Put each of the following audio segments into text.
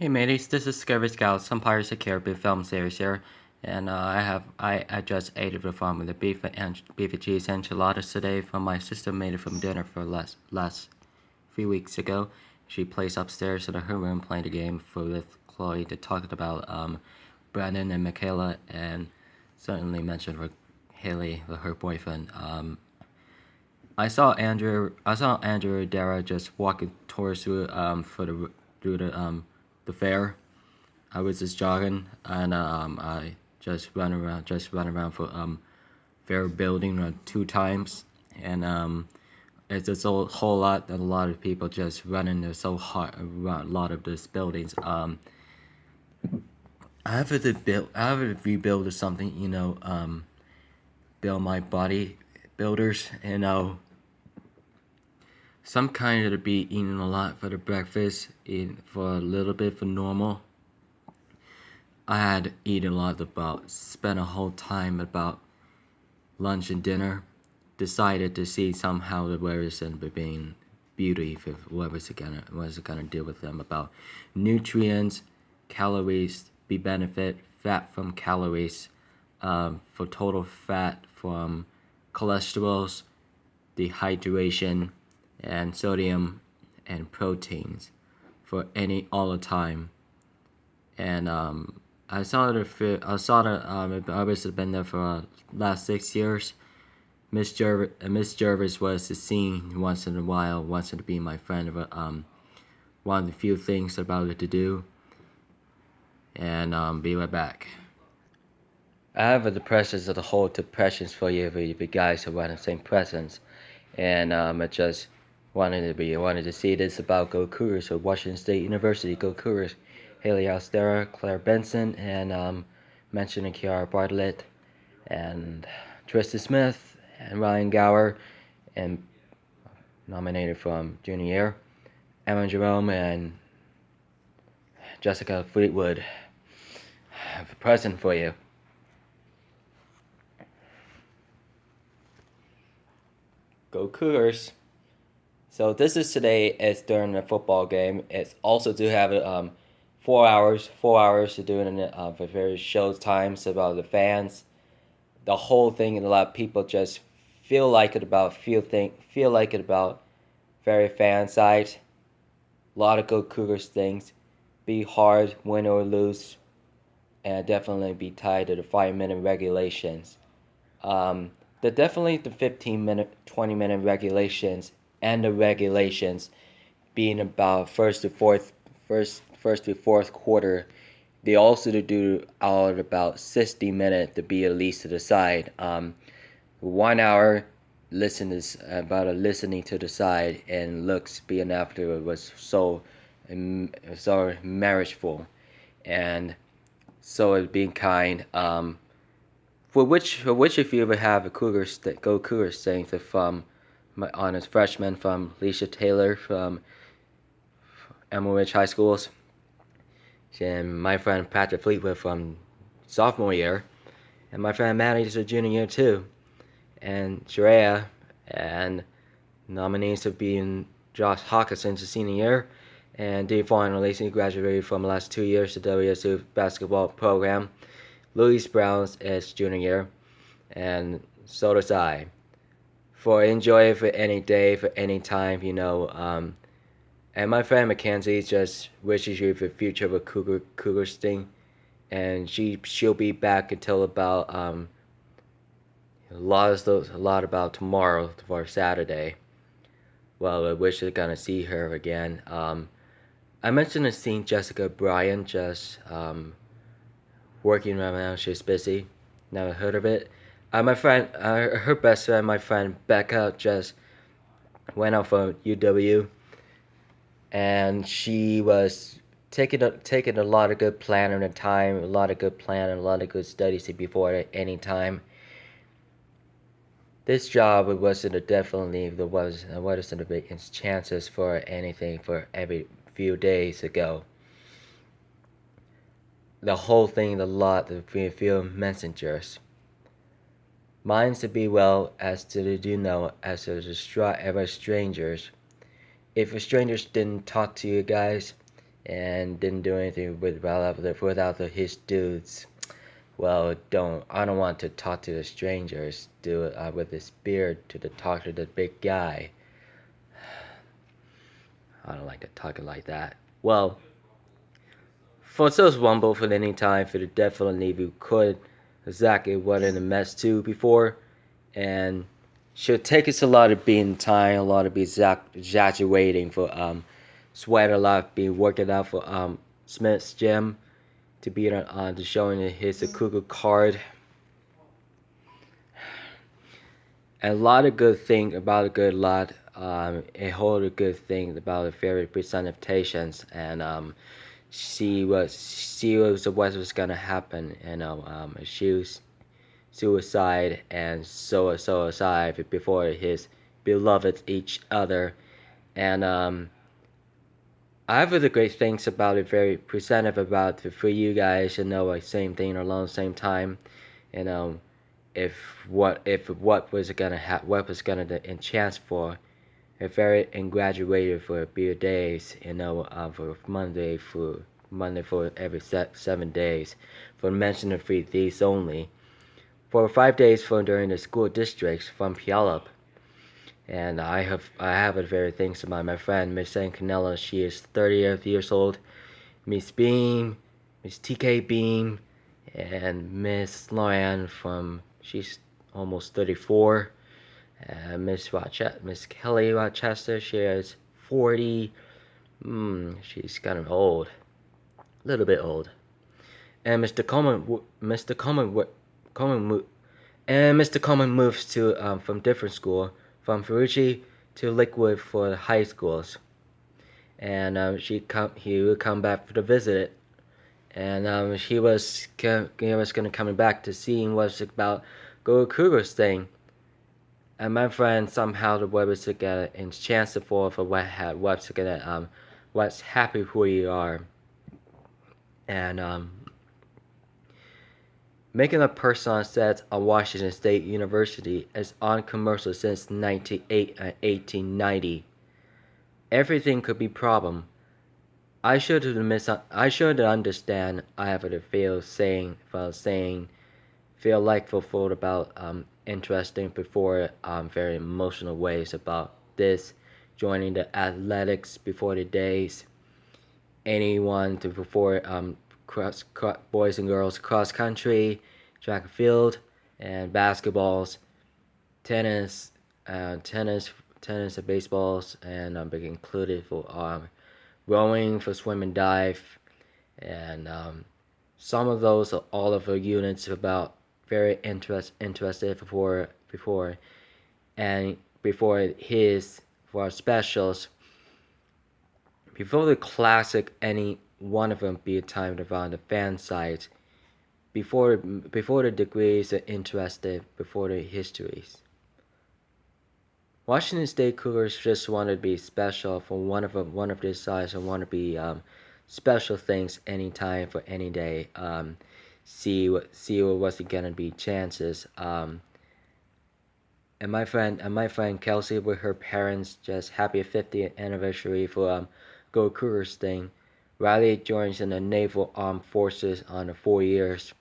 Hey mateys, this is Scary Scout, some Pirates of the Caribbean film series here, and I just ate it with with the beef and cheese enchiladas today. From my sister made it from dinner for last 3 weeks ago. She plays upstairs in her room playing the game with Chloe to talk about Brandon and Michaela, and certainly mentioned with Haley, her boyfriend. I saw Andrew Dara just walking towards through the fair. I was just jogging and I just run around for fair building 2 times, and it's just a whole lot that a lot of people just running there so hard around a lot of these buildings. I have to rebuild or something, build my body builders, some kind of to be eating a lot for the breakfast, eating for a little bit for normal. I had eaten a lot about, spent a whole time about lunch and dinner, decided to see somehow the words and being beauty for what was it gonna do with them about nutrients, calories, be benefit, fat from calories, for total fat from cholesterols, dehydration, and sodium and proteins for all the time. And I saw that I was have been there for last 6 years. Miss Jervis was the scene once in a while, wants to be my friend, but one of the few things about it to do. And be right back. I have a depressions of the whole depressions for you guys who want the same presence, and I just wanted to see this about Go Cougars of Washington State University. Go Cougars. Haley Alstera, Claire Benson, and mentioning Kiara Bartlett, and Tristan Smith, and Ryan Gower, and nominated from junior year, Emma Jerome, and Jessica Fleetwood. I have a present for you. Go Cougars. So this is today. It's during the football game. It's also to have 4 hours to do it in for various shows times about the fans, the whole thing, and a lot of people just feel like it about very fan side. A lot of Go Cougars things, be hard, win or lose, and definitely be tied to the 5-minute regulations. Definitely the 15-minute, 20-minute regulations, and the regulations being about first to fourth quarter. They also do out about 60 minutes to be at least to the side. 1 hour listening to the side, and looks being after it was so marriageful, and so it being kind. For which if you ever have a Go Cougars thing from my honest freshman from Leisha Taylor from Emerald Ridge High Schools, and my friend Patrick Fleetwood from sophomore year, and my friend Maddie is a junior year too, and Shreya, and nominees of being Josh Hawkinson's a senior year, and Devon Lacey graduated from the last 2 years to WSU basketball program. Louis Brown's is junior year, and so does I. For enjoy it for any day, for any time, and my friend Mackenzie just wishes you the future of a Cougars thing, and she'll be back until about a lot about tomorrow for Saturday. Well, I wish you're gonna see her again. I mentioned seeing Jessica Bryan just working right now. She's busy. Never heard of it. Her best friend, my friend Becca, just went out for UW, and she was taking a lot of good planning and time, a lot of good planning, a lot of good studies before any time. This job wasn't a big chances for anything for every few days ago. The whole thing, a lot of few messengers. Minds to be well as to do know as ever strangers. If strangers didn't talk to you guys, and didn't do anything without his dudes. Well, I don't want to talk to the strangers. Do it with his beard to talk to the big guy. I don't like to talk it like that. Well, for those Wumble for any time for the definitely if you could exactly what in a mess too before, and should take us a lot of being time, a lot of be exaggerating for sweat a lot, be working out for Smith's gym to be on to showing his Cougar card. And a lot of good thing about a good lot. A whole good thing about the very presentations and what was gonna happen. She was suicide and suicide before his beloved each other. And I have other great things about it, very presentative about for you guys to know like same thing along the same time. And if what was gonna what was gonna the chance for a very and graduated for a few days, for Monday for every 7 days, for mention of 3 days only, for 5 days from during the school districts from Puyallup. And I have a very thanks about my friend Miss San Canella. She is 30 years old. Miss Beam, Miss TK Beam, and Miss Lauren she's almost 34. Miss Kelly Rochester, she is 40. She's kind of old, a little bit old. And Mr. Coleman moves to from different school from Ferrucci to Liquid for the high schools, and he would come back to visit it, and he was gonna coming back to seeing what's about Go Cougars thing. And my friend somehow the web is together and chance to fall for what's gonna what's happy who you are, and making a person on set on Washington State University is on commercial since 1890. Everything could be problem. I should understand. I have to feel like fulfilled about interesting before very emotional ways about this joining the athletics before the days anyone to before boys and girls cross country, track and field, and basketballs, tennis, tennis and baseballs, and big included for rowing for swim and dive, and some of those are all of the units about very interested before and before his for our specials before the classic any one of them be timed around the fan site before the degrees are interested before the histories. Washington State Cougars just want to be special for one of their size and want to be special things anytime for any day. See what's gonna be chances. And my friend Kelsey with her parents just happy 50th anniversary for Go Cougars thing. Riley joins in the Naval Armed Forces on the 4 years,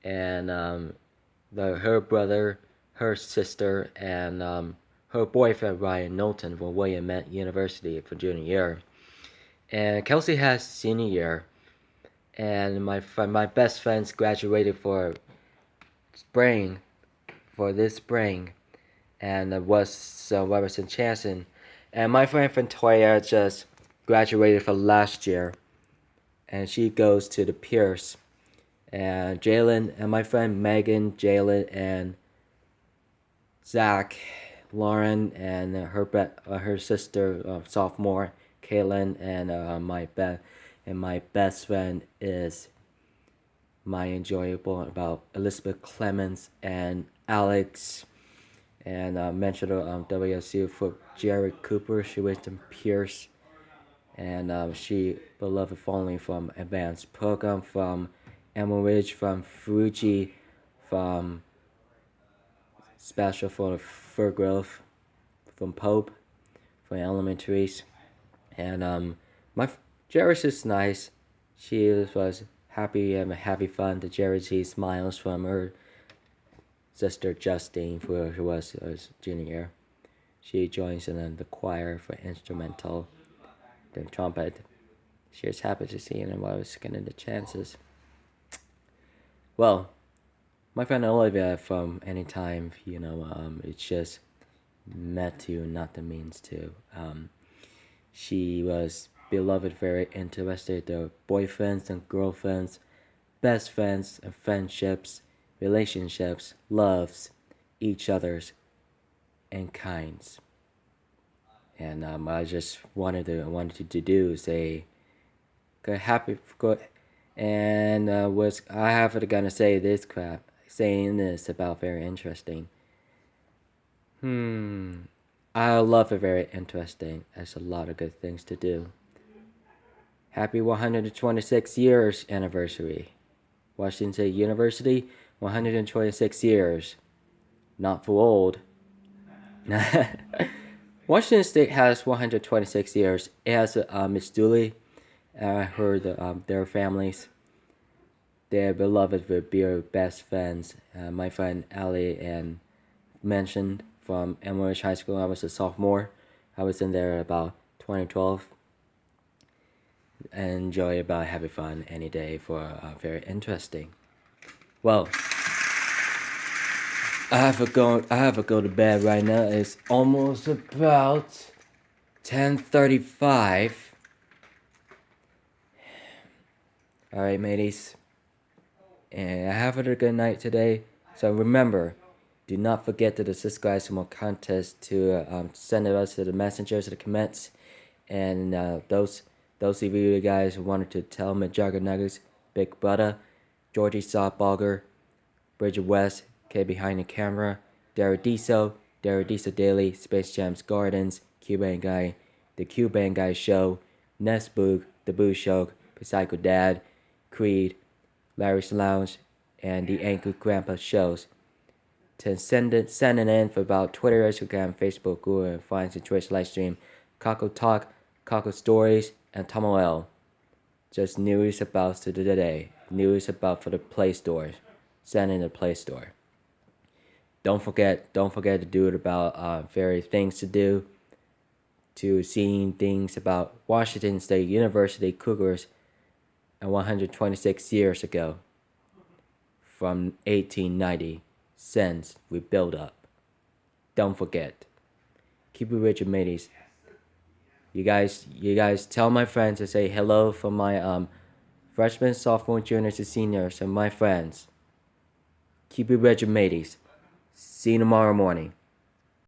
and her brother, her sister, and her boyfriend Ryan Knowlton from Willamette University for junior year, and Kelsey has senior year, and my best friends graduated for this spring, and was Robertson Chanson, and my friend Fantoya just graduated for last year, and she goes to the Pierce, and Jalen and my friend Megan, Jalen, and Zach, Lauren, and her sister sophomore Kaylin, and my best friend is my enjoyable about Elizabeth Clemens and Alex, and mentioned WSU for Jared Cooper. She went to Pierce, and she beloved following from advanced program from Emerald Ridge, from Fuji, from special for fur growth, from Pope, from elementaries, and Jerry's is nice. She was happy and having fun. The Jerry sees smiles from her sister Justine, who was a junior. She joins in the choir for instrumental, the trumpet. She was happy to see him and was getting the chances. Well, my friend Olivia from Anytime, it's just met to, not the means to. She was beloved, very interested. The boyfriends and girlfriends, best friends and friendships, relationships, loves, each other's, and kinds. And I just wanted to do say, good happy good, and was I have to gonna say this crap, saying this about very interesting. I love it very interesting. There's a lot of good things to do. Happy 126 years anniversary. Washington State University, 126 years. Not for old. Washington State has 126 years. It has Miss Dooley, their families. They're beloved with their best friends. My friend Ali and mentioned from Emerald High School. I was a sophomore. I was in there about 2012. Enjoy about having fun any day for very interesting. Well, I have to go to bed right now. It's almost about 10:35. All right, mateys. And I have a good night today. So remember, do not forget to subscribe to more contest to send us to the messengers, to the comments, and those of you guys who wanted to tell me Jugger Nuggets, Big Brother, Georgie Softbogger, Bridget West, K Behind the Camera, Daradiso Daily, Space Jams Gardens, Cuban Guy, The Cuban Guy Show, Nesboog, The Boo Show, Psycho Dad, Creed, Larry's Lounge, and the Anchor Grandpa shows. To send it in for about Twitter, Instagram, Facebook, Google, and find the Twitch live stream, Coco Talk, Coco Stories, and Tomoel. Just news about to the day. News about for the Play Store. Send in the Play Store. Don't forget to do it about various things to do. To seeing things about Washington State University Cougars and 126 years ago. From 1890, since we built up. Don't forget. Keep it rich, mateys. You guys tell my friends to say hello from my freshmen, sophomore, juniors, and seniors, and my friends. Keep it rich, mateys. See you tomorrow morning.